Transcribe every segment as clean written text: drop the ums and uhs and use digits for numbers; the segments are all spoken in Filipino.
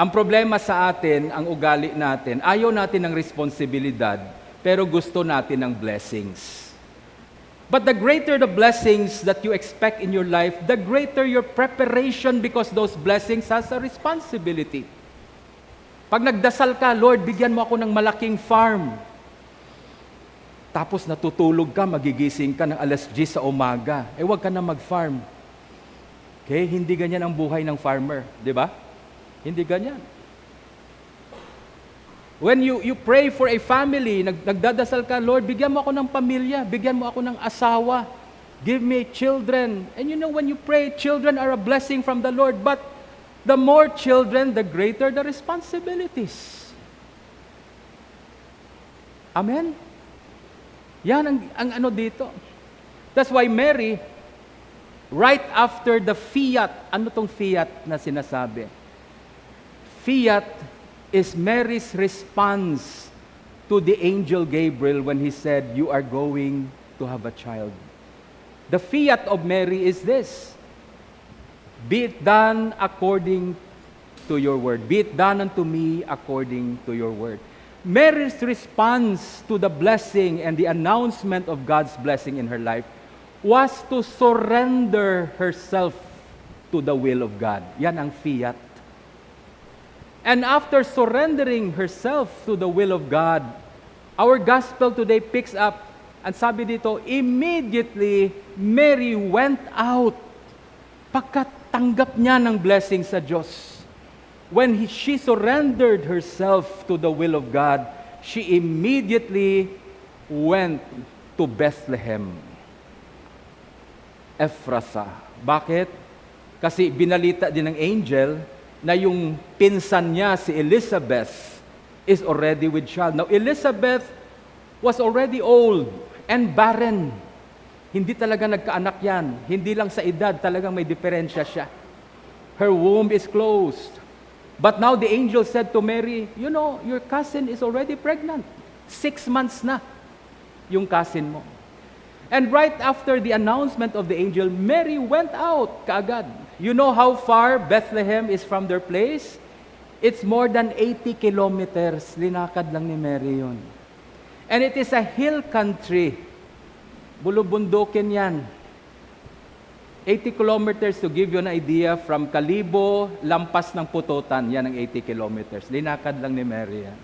Ang problema sa atin, ang ugali natin, ayaw natin ng responsibilidad, pero gusto natin ng blessings. But the greater the blessings that you expect in your life, the greater your preparation because those blessings has a responsibility. Pag nagdasal ka, Lord, bigyan mo ako ng malaking farm. Tapos natutulog ka, magigising ka ng 10:00 sa umaga. Huwag ka na mag-farm. Okay? Hindi ganyan ang buhay ng farmer. Di ba? Hindi ganyan. When you pray for a family, nagdadasal ka, Lord, bigyan mo ako ng pamilya, bigyan mo ako ng asawa, give me children. And you know, when you pray, children are a blessing from the Lord, but the more children, the greater the responsibilities. Amen? Yan ang ano dito. That's why Mary, right after the fiat, ano tong fiat na sinasabi? Fiat is Mary's response to the angel Gabriel when he said, "You are going to have a child." The fiat of Mary is this: "Be it done according to your word. Be it done unto me according to your word." Mary's response to the blessing and the announcement of God's blessing in her life was to surrender herself to the will of God. Yan ang fiat. And after surrendering herself to the will of God, our gospel today picks up, and sabi dito, immediately Mary went out. Pagkatanggap niya ng blessing sa Diyos. When she surrendered herself to the will of God, she immediately went to Bethlehem. Ephrathah. Bakit? Kasi binalita din ng angel na yung pinsan niya, si Elizabeth, is already with child. Now, Elizabeth was already old and barren. Hindi talaga nagkaanak yan. Hindi lang sa edad, talagang may diferensya siya. Her womb is closed. But now the angel said to Mary, you know, your cousin is already pregnant. 6 months na yung cousin mo. And right after the announcement of the angel, Mary went out kaagad. You know how far Bethlehem is from their place? It's more than 80 kilometers. Linakad lang ni Mary yun. And it is a hill country. Bulubundukin yan. 80 kilometers, to give you an idea, from Kalibo, lampas ng Pututan, yan ang 80 kilometers. Linakad lang ni Mary yan.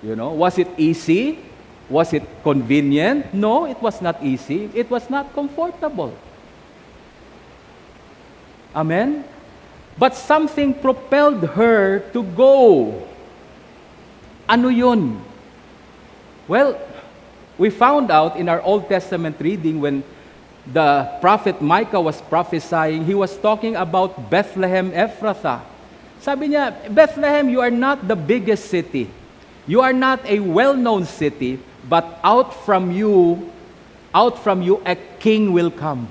You know, was it easy? Was it convenient? No, it was not easy. It was not comfortable. Amen? But something propelled her to go. Ano yun? Well, we found out in our Old Testament reading when the prophet Micah was prophesying, he was talking about Bethlehem Ephrathah. Sabi niya, Bethlehem, you are not the biggest city. You are not a well-known city, but out from you, a king will come.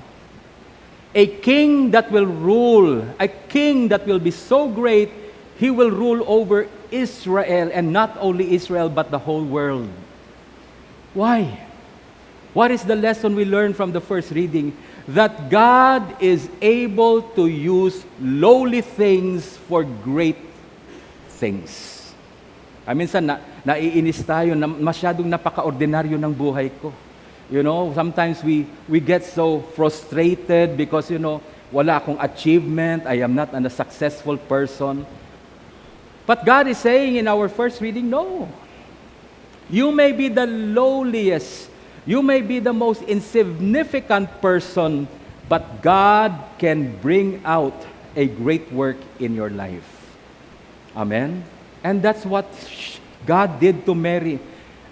A king that will rule, a king that will be so great, he will rule over Israel, and not only Israel, but the whole world. Why? What is the lesson we learned from the first reading? That God is able to use lowly things for great things. Minsan naiinis tayo na masyadong napaka-ordinaryo ng buhay ko. You know, sometimes we get so frustrated because, you know, wala akong achievement, I am not a successful person. But God is saying in our first reading, no. You may be the lowliest, you may be the most insignificant person, but God can bring out a great work in your life. Amen? And that's what God did to Mary.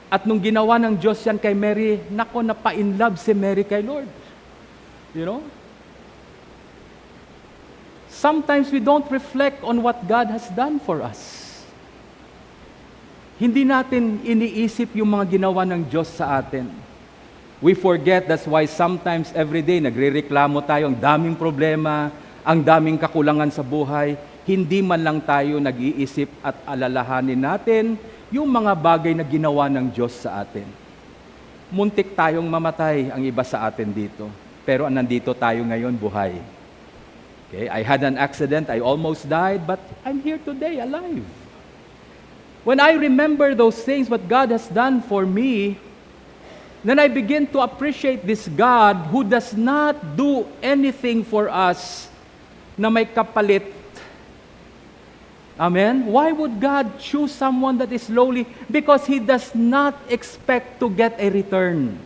At nung ginawa ng Diyos yan kay Mary, nako, napa-inlove si Mary kay Lord. You know? Sometimes we don't reflect on what God has done for us. Hindi natin iniisip yung mga ginawa ng Diyos sa atin. We forget, that's why sometimes every day nagrereklamo tayo, ang daming problema, ang daming kakulangan sa buhay. Hindi man lang tayo nag-iisip at alalahanin natin yung mga bagay na ginawa ng Diyos sa atin. Muntik tayong mamatay ang iba sa atin dito. Pero nandito tayo ngayon, buhay. Okay, I had an accident, I almost died, but I'm here today, alive. When I remember those things, what God has done for me, then I begin to appreciate this God who does not do anything for us na may kapalit. Amen? Why would God choose someone that is lowly? Because He does not expect to get a return.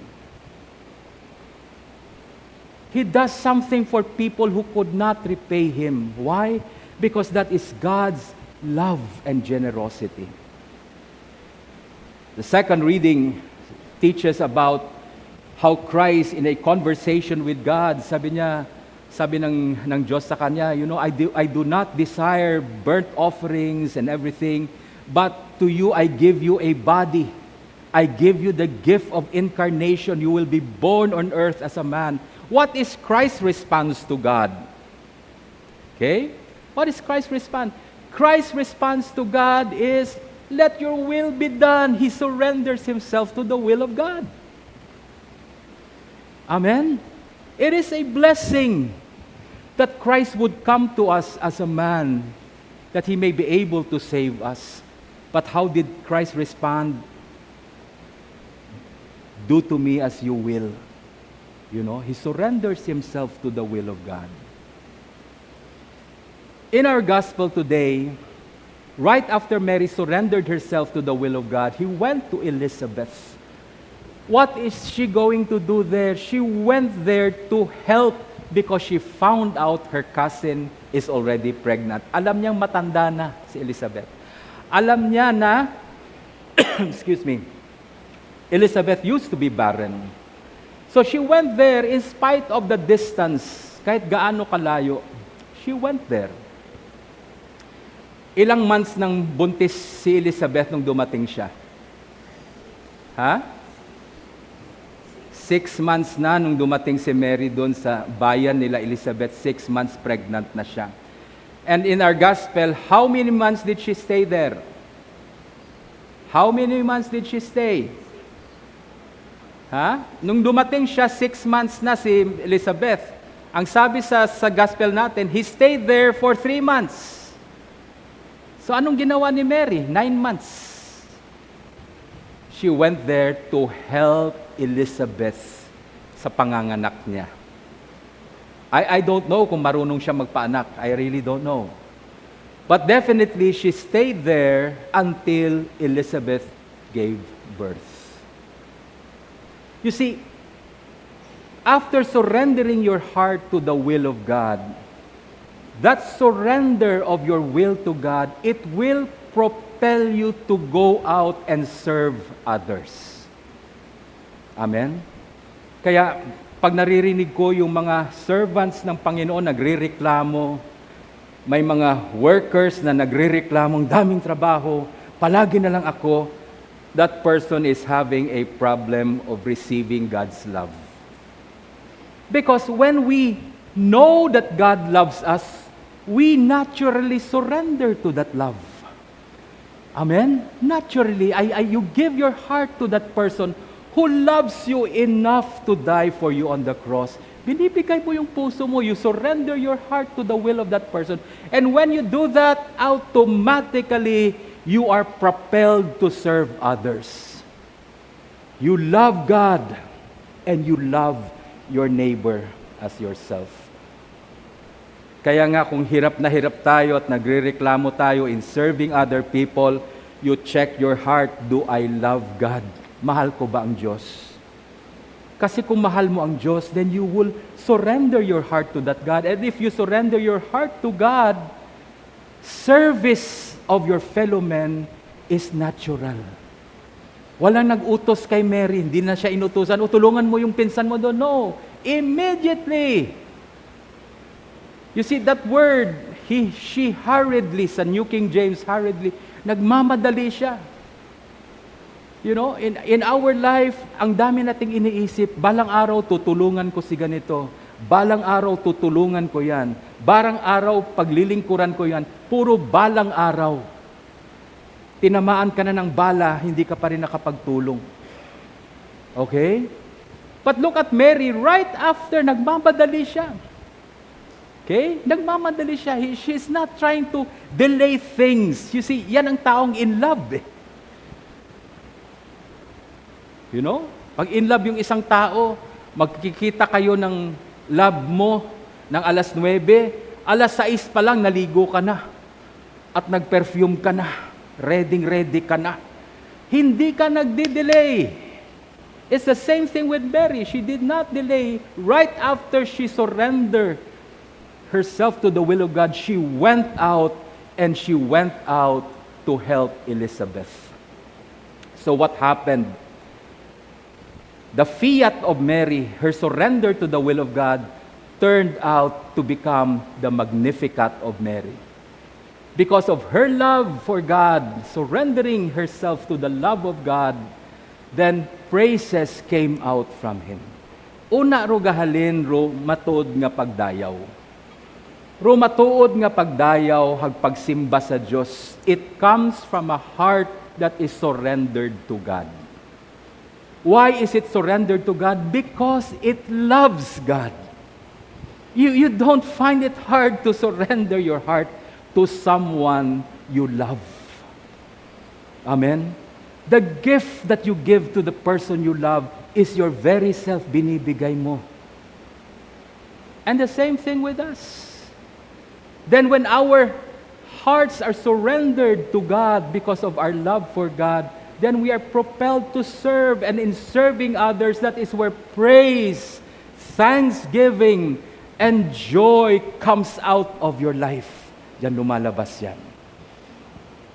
He does something for people who could not repay Him. Why? Because that is God's love and generosity. The second reading teaches about how Christ in a conversation with God, sabi ng Diyos sa kanya, I do not desire burnt offerings and everything, but to you I give you a body. I give you the gift of incarnation. You will be born on earth as a man. What is Christ's response to God? Okay? What is Christ's response? Christ's response to God is, let your will be done. He surrenders himself to the will of God. Amen? It is a blessing that Christ would come to us as a man, that He may be able to save us. But how did Christ respond? Do to me as you will. He surrenders Himself to the will of God. In our gospel today, right after Mary surrendered herself to the will of God, He went to Elizabeth. What is she going to do there? She went there to help because she found out her cousin is already pregnant. Alam niyang matanda na si Elizabeth. Alam niya na, excuse me, Elizabeth used to be barren. So she went there in spite of the distance, kahit gaano kalayo, she went there. Ilang months nang buntis si Elizabeth nung dumating siya? 6 months na nung dumating si Mary doon sa bayan nila Elizabeth, 6 months pregnant na siya. And in our gospel, how many months did she stay there? How many months did she stay? Nung dumating siya, 6 months na si Elizabeth. Ang sabi sa gospel natin, he stayed there for 3 months. So anong ginawa ni Mary? 9 months. She went there to help Elizabeth sa panganganak niya. I don't know kung marunong siya magpaanak. I really don't know. But definitely, she stayed there until Elizabeth gave birth. You see, after surrendering your heart to the will of God, that surrender of your will to God, it will propel you to go out and serve others. Amen? Kaya, pag naririnig ko yung mga servants ng Panginoon nagrereklamo, may mga workers na nagrereklamong daming trabaho, palagi na lang ako, that person is having a problem of receiving God's love. Because when we know that God loves us, we naturally surrender to that love. Amen? Naturally, you give your heart to that person who loves you enough to die for you on the cross. Binibigay mo yung puso mo. You surrender your heart to the will of that person. And when you do that, automatically, you are propelled to serve others. You love God and you love your neighbor as yourself. Kaya nga kung hirap na hirap tayo at nagrereklamo tayo in serving other people, you check your heart, do I love God? Mahal ko ba ang Diyos? Kasi kung mahal mo ang Diyos, then you will surrender your heart to that God. And if you surrender your heart to God, service of your fellow men is natural. Walang nag-utos kay Mary, hindi na siya inutusan, tulungan mo yung pinsan mo doon. No, immediately. You see, that word, she hurriedly, sa New King James, hurriedly, nagmamadali siya. You know, in our life, ang dami nating iniisip, balang araw tutulungan ko si ganito, balang araw tutulungan ko yan, balang araw paglilingkuran ko yan, puro balang araw. Tinamaan ka na ng bala, hindi ka pa rin nakapagtulong. Okay? But look at Mary, right after, nagmamadali siya. Okay? Nagmamadali siya. She's not trying to delay things. You see, yan ang taong in love eh. You know? Pag in love yung isang tao, magkikita kayo ng love mo ng alas 9, alas 6 pa lang naligo ka na. At nag-perfume ka na. Ready ka na. Hindi ka nagdi-delay. It's the same thing with Mary. She did not delay. Right after she surrendered herself to the will of God, she went out to help Elizabeth. So what happened? The fiat of Mary, her surrender to the will of God, turned out to become the Magnificat of Mary. Because of her love for God, surrendering herself to the love of God, then praises came out from him. Una ro gahalin ro matuod nga pagdayaw. Ro matuod nga pagdayaw hagpagsimba sa Dios. It comes from a heart that is surrendered to God. Why is it surrendered to God? Because it loves God. You don't find it hard to surrender your heart to someone you love. Amen? The gift that you give to the person you love is your very self, binibigay mo. And the same thing with us. Then when our hearts are surrendered to God because of our love for God, then we are propelled to serve. And in serving others, that is where praise, thanksgiving, and joy comes out of your life. Yan lumalabas yan.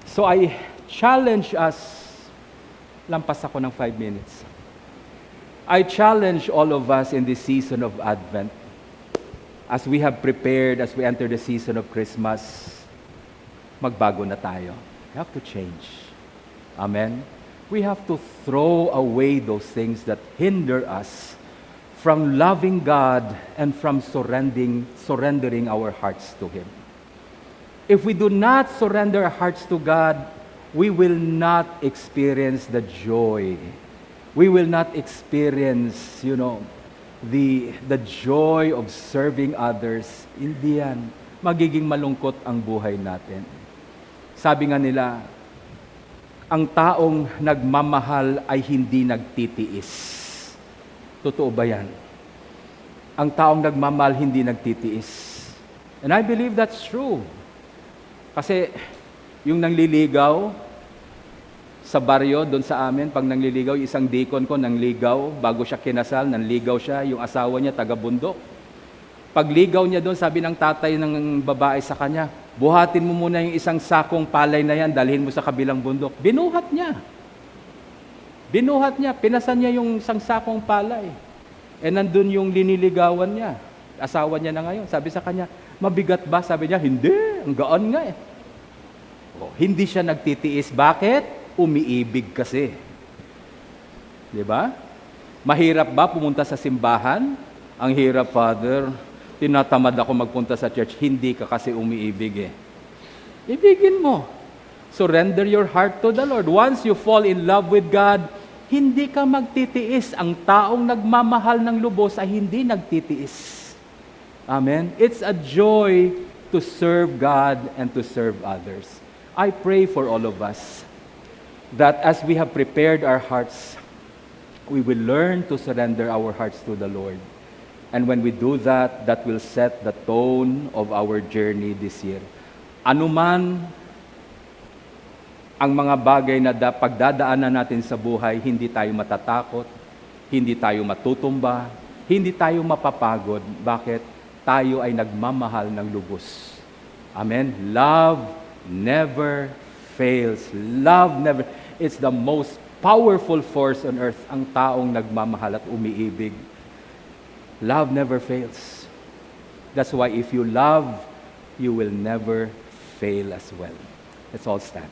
So I challenge us. Lampas ako ng 5 minutes. I challenge all of us in this season of Advent, as we have prepared, as we enter the season of Christmas, magbago na tayo. We have to change. Amen? We have to throw away those things that hinder us from loving God and from surrendering our hearts to Him. If we do not surrender our hearts to God, we will not experience the joy. We will not experience, the joy of serving others. Hindi yan. Magiging malungkot ang buhay natin. Sabi nga nila, ang taong nagmamahal ay hindi nagtitiis. Totoo ba yan? Ang taong nagmamahal hindi nagtitiis. And I believe that's true. Kasi yung nangliligaw sa baryo, doon sa amin, pag nangliligaw, yung isang deacon ko nangligaw, bago siya kinasal, nanligaw siya, yung asawa niya, taga-bundok. Pagligaw niya doon, sabi ng tatay ng babae sa kanya, buhatin mo muna yung isang sakong palay na yan, dalhin mo sa kabilang bundok. Binuhat niya. Pinasan niya yung isang sakong palay. E nandun yung liniligawan niya. Asawa niya na ngayon. Sabi sa kanya, mabigat ba? Sabi niya, hindi. Ang gaan nga eh. Hindi siya nagtitiis. Bakit? Umiibig kasi. Di ba? Mahirap ba pumunta sa simbahan? Ang hirap, Father. Tinatamad ako magpunta sa church. Hindi ka kasi umiibig eh. Ibigin mo. Surrender your heart to the Lord. Once you fall in love with God, hindi ka magtitiis. Ang taong nagmamahal ng lubos ay hindi nagtitiis. Amen? It's a joy to serve God and to serve others. I pray for all of us that as we have prepared our hearts, we will learn to surrender our hearts to the Lord. And when we do that, that will set the tone of our journey this year. Anuman ang mga bagay na pagdadaanan natin sa buhay, hindi tayo matatakot, hindi tayo matutumba, hindi tayo mapapagod. Bakit? Tayo ay nagmamahal ng lubos. Amen? Love never fails. Love never. It's the most powerful force on earth, ang taong nagmamahal at umiibig. Love never fails. That's why if you love, you will never fail as well. Let's all stand.